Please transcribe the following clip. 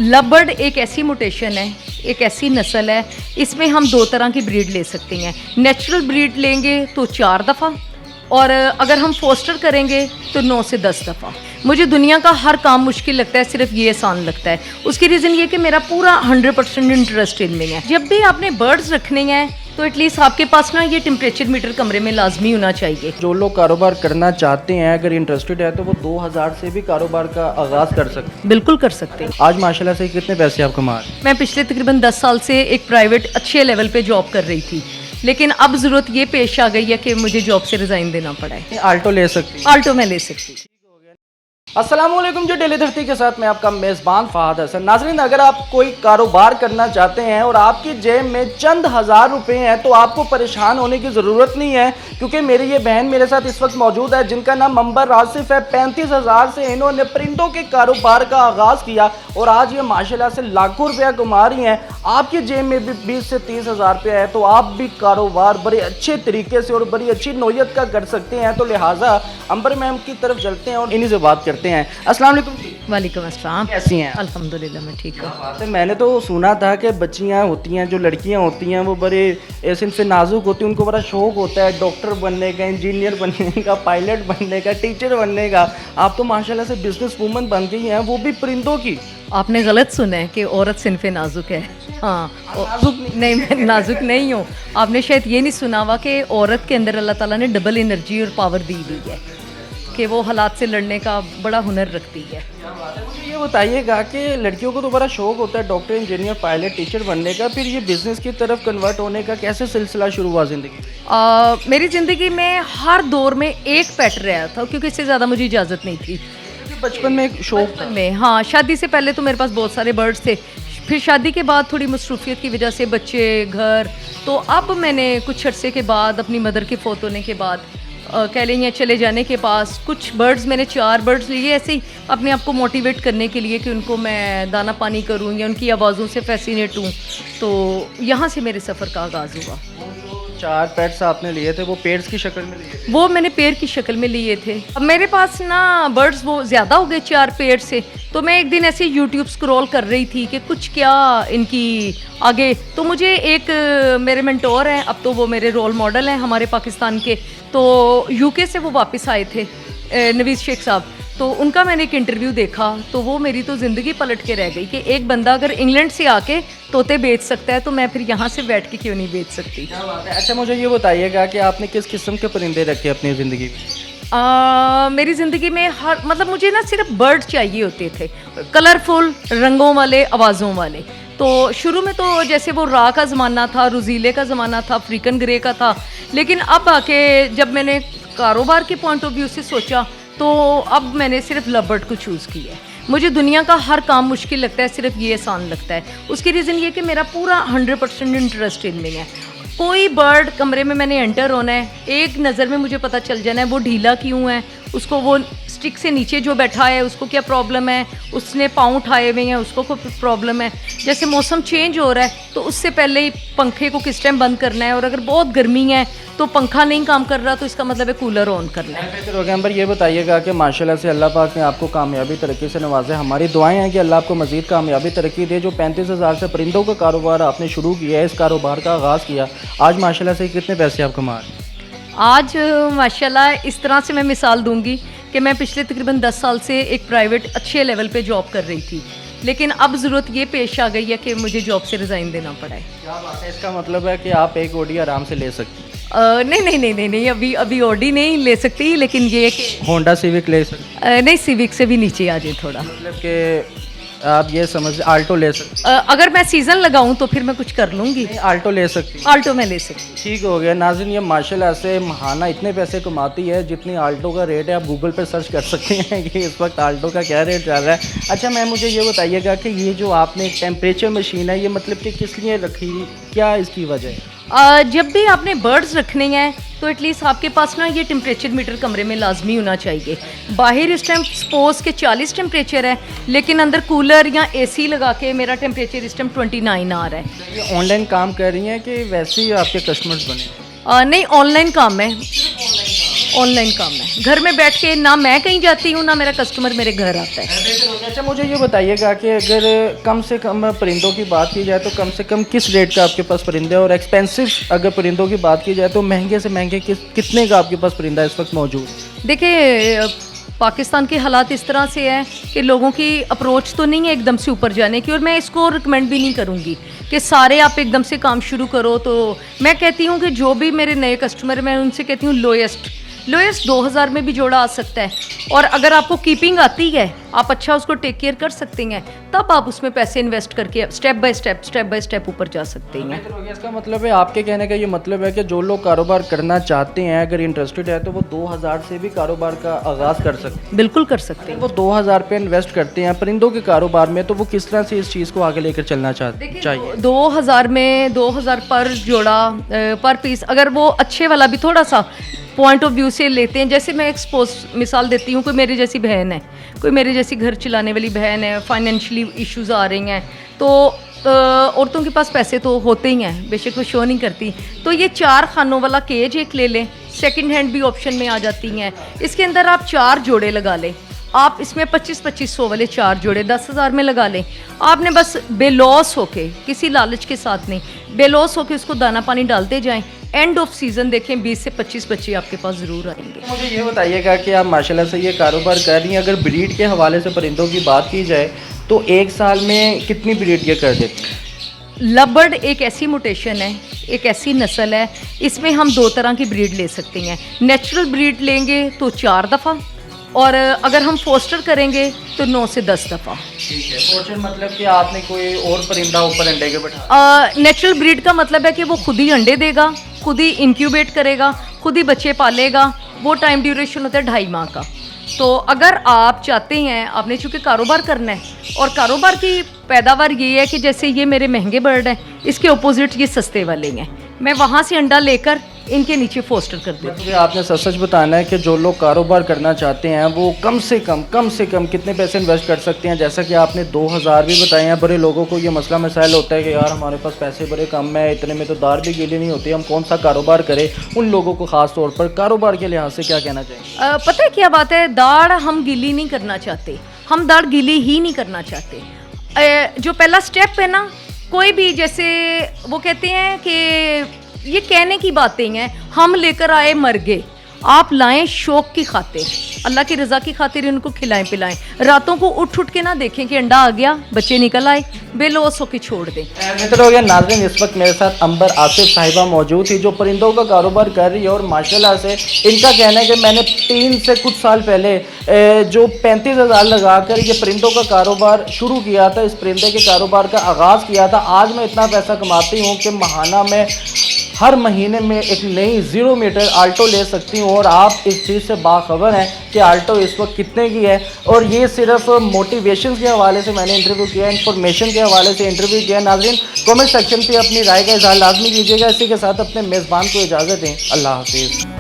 लबर्ड एक ऐसी म्यूटेशन है, एक ऐसी नस्ल है, इसमें हम दो तरह की ब्रीड ले सकते हैं। नेचुरल ब्रीड लेंगे तो 4 दफ़ा, और अगर हम फोस्टर करेंगे तो 9 से 10 दफ़ा। मुझे दुनिया का हर काम मुश्किल लगता है, सिर्फ ये आसान लगता है। उसकी रीज़न ये कि मेरा पूरा 100% इंटरेस्ट इनमें है। जब भी आपने बर्ड्स रखने हैं तो एटलीस्ट आपके पास ना ये टेम्परेचर मीटर कमरे में लाजमी होना चाहिए। जो लोग कारोबार करना चाहते हैं, अगर इंटरेस्टेड है, तो वो 2000 से भी कारोबार का आगाज़ कर सकते हैं। बिल्कुल कर सकते हैं। आज माशाल्लाह से कितने पैसे आप कमा रहे हैं? मैं पिछले तकरीबन 10 साल से एक प्राइवेट अच्छे लेवल पे जॉब कर रही थी, लेकिन अब ज़रूरत ये पेश आ गई है कि मुझे जॉब से रिज़ाइन देना पड़ा है। आल्टो ले सकती हैं? आल्टो में ले सकती हूँ। अस्सलामुअलैकुम, जो डेली धरती के साथ मैं आपका मेज़बान फ़हाद हसन। नाज़रीन, अगर आप कोई कारोबार करना चाहते हैं और आपकी जेब में चंद हज़ार रुपए हैं तो आपको परेशान होने की ज़रूरत नहीं है, क्योंकि मेरी ये बहन मेरे साथ इस वक्त मौजूद है जिनका नाम अंबर आसिफ है। 35,000 से इन्होंने परिंदों के कारोबार का आगाज़ किया और आज ये माशाल्लाह से लाखों रुपया कमा रही हैं। आपकी जेब में भी 20 से 30,000 रुपया है तो आप भी कारोबार बड़े अच्छे तरीके से और बड़ी अच्छी नौयत का कर सकते हैं। तो लिहाजा अंबर मैम की तरफ चलते हैं और इन्हीं से बात करते हैं। अस्सलाम वालेकुम। वालेकुम अस्सलाम। कैसी हैं? अल्हम्दुलिल्लाह मैं ठीक हूँ। बात है, मैंने तो सुना था कि बच्चियां होती हैं, जो लड़कियां होती हैं, वो बड़े ऐसे इनसे नाजुक होती हैं, उनको बड़ा शौक होता है डॉक्टर बनने का, इंजीनियर बनने का, पायलट बनने का, टीचर बनने का। आप तो माशाल्लाह से बिजनेस वूमन बन गई हैं, वो भी परिंदों की। आपने गलत सुना है कि औरत सिनफे नाजुक है। हाँ, नाजुक नहीं, मैं नाजुक नहीं हूँ। आपने शायद ये नहीं सुना हुआ कि औरत के अंदर अल्लाह ताला ने डबल एनर्जी और पावर दी हुई है कि वो हालात से लड़ने का बड़ा हुनर रखती है। मुझे ये बताइएगा कि लड़कियों को तो बड़ा शौक होता है डॉक्टर, इंजीनियर, पायलट, टीचर बनने का, फिर ये बिजनेस की तरफ कन्वर्ट होने का कैसे सिलसिला शुरू हुआ ज़िंदगी? मेरी ज़िंदगी में हर दौर में एक पेट रहा था, क्योंकि इससे ज़्यादा मुझे इजाज़त नहीं थी। बचपन में एक शौक था में हाँ, शादी से पहले तो मेरे पास बहुत सारे बर्ड्स थे, फिर शादी के बाद थोड़ी मसरूफियत की वजह से बच्चे, घर, तो अब मैंने कुछ अरसे के बाद अपनी मदर के फोत होने के बाद कह लें या चले जाने के पास कुछ बर्ड्स, मैंने 4 बर्ड्स लिए ऐसे ही अपने आप को मोटिवेट करने के लिए कि उनको मैं दाना पानी करूँ या उनकी आवाज़ों से फैसिनेट हूँ। तो यहाँ से मेरे सफ़र का आगाज़ हुआ। 4 पेट्स आपने लिए थे, वो पेट्स की शक्ल में लिए थे? वो मैंने पेड़ की शक्ल में लिए थे। अब मेरे पास ना बर्ड्स वो ज़्यादा हो गए 4 पेड़ से, तो मैं एक दिन ऐसे यूट्यूब स्क्रॉल कर रही थी कि कुछ क्या इनकी आगे, तो मुझे एक मेरे मेंटोर हैं, अब तो वो मेरे रोल मॉडल हैं हमारे पाकिस्तान के, तो यूके से वो वापस आए थे, नवीज़ शेख साहब। तो उनका मैंने एक इंटरव्यू देखा तो वो मेरी तो ज़िंदगी पलट के रह गई कि एक बंदा अगर इंग्लैंड से आके तोते बेच सकता है तो मैं फिर यहाँ से बैठ के क्यों नहीं बेच सकती। क्या बात है। अच्छा, मुझे ये बताइएगा कि आपने किस किस्म के परिंदे रखे अपनी ज़िंदगी में? मेरी ज़िंदगी में हर मतलब मुझे ना सिर्फ बर्ड चाहिए होते थे, कलरफुल, रंगों वाले, आवाज़ों वाले। तो शुरू में तो जैसे वो रा का ज़माना था, रुजीले का ज़माना था, अफ्रीकन ग्रे का था, लेकिन अब आके जब मैंने कारोबार के पॉइंट ऑफ व्यू से सोचा तो अब मैंने सिर्फ लबर्ड को चूज़ किया है। मुझे दुनिया का हर काम मुश्किल लगता है, सिर्फ ये आसान लगता है। उसकी रीज़न ये कि मेरा पूरा 100% इंटरेस्ट इनमें है। कोई बर्ड कमरे में मैंने एंटर होना है, एक नज़र में मुझे पता चल जाना है वो ढीला क्यों है, उसको वो स्टिक से नीचे जो बैठा है उसको क्या प्रॉब्लम है, उसने पाँव उठाए हुए हैं उसको कोई प्रॉब्लम है। जैसे मौसम चेंज हो रहा है तो उससे पहले ही पंखे को किस टाइम बंद करना है, और अगर बहुत गर्मी है तो पंखा नहीं काम कर रहा तो इसका मतलब है कूलर ऑन करना है। बेहतर हो गया। अंबर, ये बताइएगा कि माशाल्लाह से अल्लाह पाक ने आपको कामयाबी तरक्की से नवाजे। हमारी दुआएं हैं कि अल्लाह आपको मज़ीद कामयाबी तरक्की दे। जो 35,000 से परिंदों का कारोबार आपने शुरू किया है, इस कारोबार का आगाज़ किया, आज माशाल्लाह से कितने पैसे आप कमा रहे हैं? आज माशाल्लाह इस तरह से मैं मिसाल दूंगी कि मैं पिछले तकरीबन 10 साल से एक प्राइवेट अच्छे लेवल पे जॉब कर रही थी, लेकिन अब ज़रूरत ये पेश आ गई है कि मुझे जॉब से रिज़ाइन देना पड़ा है। क्या बात है। इसका मतलब है कि आप एक ओडी आराम से ले सकती हैं? नहीं नहीं नहीं नहीं नहीं, अभी ऑडी नहीं ले सकती, लेकिन ये कि होंडा सिविक ले सकती? नहीं, सिविक से भी नीचे आ जाए थोड़ा। मतलब कि आप ये समझ, आल्टो ले सकती? अगर मैं सीज़न लगाऊं तो फिर मैं कुछ कर लूँगी। आल्टो ले सकती? आल्टो में ले सकती। ठीक हो गया। नाज़रीन, ये माशाल्लाह से महाना इतने पैसे कमाती है जितनी आल्टो का रेट है। आप गूगल पे सर्च कर सकते हैं कि इस वक्त आल्टो का क्या रेट चल रहा है। अच्छा मैम, मुझे ये बताइएगा कि ये जो आपने एक टेम्परेचर मशीन है, ये मतलब कि किस लिए रखी, क्या इसकी वजह है? जब भी आपने बर्ड्स रखने हैं तो एटलीस्ट आपके पास ना ये टेम्परेचर मीटर कमरे में लाजमी होना चाहिए। बाहर इस टाइम सपोज के 40 टेम्परेचर है, लेकिन अंदर कूलर या एसी लगा के मेरा टेम्परेचर इस टाइम 29 आ रहा है। ये ऑनलाइन काम कर रही हैं कि वैसे ही आपके कस्टमर्स बने? नहीं, ऑनलाइन काम है। ऑनलाइन काम है, घर में बैठ के ना मैं कहीं जाती हूँ ना मेरा कस्टमर मेरे घर आता है। अच्छा मुझे ये बताइएगा कि अगर कम से कम परिंदों की बात की जाए तो कम से कम किस रेट का आपके पास परिंदे हैं, और एक्सपेंसिव अगर परिंदों की बात की जाए तो महंगे से महंगे कितने का आपके पास परिंदा इस वक्त मौजूद है? देखिए पाकिस्तान के हालात इस तरह से हैं कि लोगों की अप्रोच तो नहीं है एकदम से ऊपर जाने की, और मैं इसको रिकमेंड भी नहीं करूँगी कि सारे आप एकदम से काम शुरू करो। तो मैं कहती हूँ कि जो भी मेरे नए कस्टमर मैं उनसे कहती हूँ लोएस्ट 2000 में भी जोड़ा आ सकता है, और अगर आपको कीपिंग आती है आप अच्छा उसको टेक केयर कर सकते हैं, तब आप उसमें पैसे इन्वेस्ट करके स्टेप बाय स्टेप ऊपर जा सकते हैं। इसका मतलब है, आपके कहने का ये मतलब है कि जो लोग कारोबार करना चाहते हैं अगर इंटरेस्टेड है तो वो 2000 से भी कारोबार का आगाज़ कर सकते हैं। बिल्कुल कर सकते हैं। वो 2000 पे इन्वेस्ट करते हैं परिंदों के कारोबार में, तो वो किस तरह से इस चीज़ को आगे लेकर चलना चाहिए? 2000 में 2000 पर जोड़ा पर पीस, अगर वो अच्छे वाला भी थोड़ा सा पॉइंट ऑफ व्यू से लेते हैं, जैसे मैं एक्सपोज मिसाल देती हूँ, कोई मेरी जैसी बहन है, कोई मेरी जैसी घर चलाने वाली बहन है, फाइनेंशियली इश्यूज आ रही हैं, तो औरतों के पास पैसे तो होते ही हैं, बेशक वो शो नहीं करती, तो ये 4 खानों वाला केज एक ले लें, सेकंड हैंड भी ऑप्शन में आ जाती हैं। इसके अंदर आप 4 जोड़े लगा लें, आप इसमें 2500 वाले 4 जोड़े 10,000 में लगा लें। आपने बस बेलॉस होके, किसी लालच के साथ नहीं, बेलॉस होके उसको दाना पानी डालते जाएं, एंड ऑफ सीज़न देखें 20 से 25 बच्चे आपके पास ज़रूर आएंगे। मुझे ये बताइएगा कि आप माशाल्लाह से ये कारोबार कर रही हैं, अगर ब्रीड के हवाले से परिंदों की बात की जाए तो एक साल में कितनी ब्रीड ये कर देती हैं? लवबर्ड एक ऐसी मोटेशन है, एक ऐसी नस्ल है, इसमें हम 2 तरह की ब्रीड ले सकते हैं। नेचुरल ब्रीड लेंगे तो 4 दफ़ा, और अगर हम फोस्टर करेंगे तो 9 से 10 दफ़ा। ठीक है, फोस्टर मतलब कि आपने कोई और परिंदा ऊपर अंडे के बैठा? नेचुरल ब्रीड का मतलब है कि वो खुद ही अंडे देगा, खुद ही इंक्यूबेट करेगा, खुद ही बच्चे पालेगा। वो टाइम ड्यूरेशन होता है 2.5 माह का। तो अगर आप चाहते हैं, आपने चूँकि कारोबार करना है, और कारोबार की पैदावार ये है कि जैसे ये मेरे महंगे बर्ड हैं, इसके अपोजिट ये सस्ते वाले हैं, मैं वहाँ से अंडा लेकर इनके नीचे फोस्टर कर देती हूँ। मतलब आपने सच सच बताना है कि जो लोग कारोबार करना चाहते हैं वो कम से कम कितने पैसे इन्वेस्ट कर सकते हैं? जैसा कि आपने 2000 भी बताए हैं। बड़े लोगों को ये मसला मसाइल होता है कि यार हमारे पास पैसे बड़े कम है, इतने में तो दार भी गीली नहीं होती, हम कौन सा कारोबार करें? उन लोगों को ख़ास तौर पर कारोबार के लिहाज से क्या कहना चाहिए? पता है क्या बात है, दाढ़ हम गीली नहीं करना चाहते, हम दाढ़ गीली ही नहीं करना चाहते। जो पहला स्टेप है ना, कोई भी, जैसे वो कहते हैं कि ये कहने की बातें हैं, हम लेकर आए मर गए, आप लाएं शौक की खातिर, अल्लाह की रज़ा की खातिर इनको खिलाएं पिलाएं। रातों को उठ के ना देखें कि अंडा आ गया, बच्चे निकल आए, बेलौस होकर छोड़ दें। मित्र हो गया नाज़रीन, इस वक्त मेरे साथ अंबर आसिफ साहिबा मौजूद थी जो परिंदों का कारोबार कर रही है, और माशाल्लाह से इनका कहना है कि मैंने 3 से कुछ साल पहले जो 35,000 लगा कर ये परिंदों का कारोबार शुरू किया था, इस परिंदे के कारोबार का आगाज़ किया था। आज मैं इतना पैसा कमाती हूँ कि माहाना में हर महीने में एक नई 0 मीटर आल्टो ले सकती हूँ, और आप इस चीज़ से बाखबर हैं कि आल्टो इस वक्त कितने की है। और ये सिर्फ मोटिवेशन के हवाले से मैंने इंटरव्यू किया, इन्फॉर्मेशन के हवाले से इंटरव्यू किया। नाज़रीन कमेंट सेक्शन पे अपनी राय का इज़हार लाजमी कीजिएगा। इसी के साथ अपने मेज़बान को इजाज़त दें। अल्लाह हाफिज़।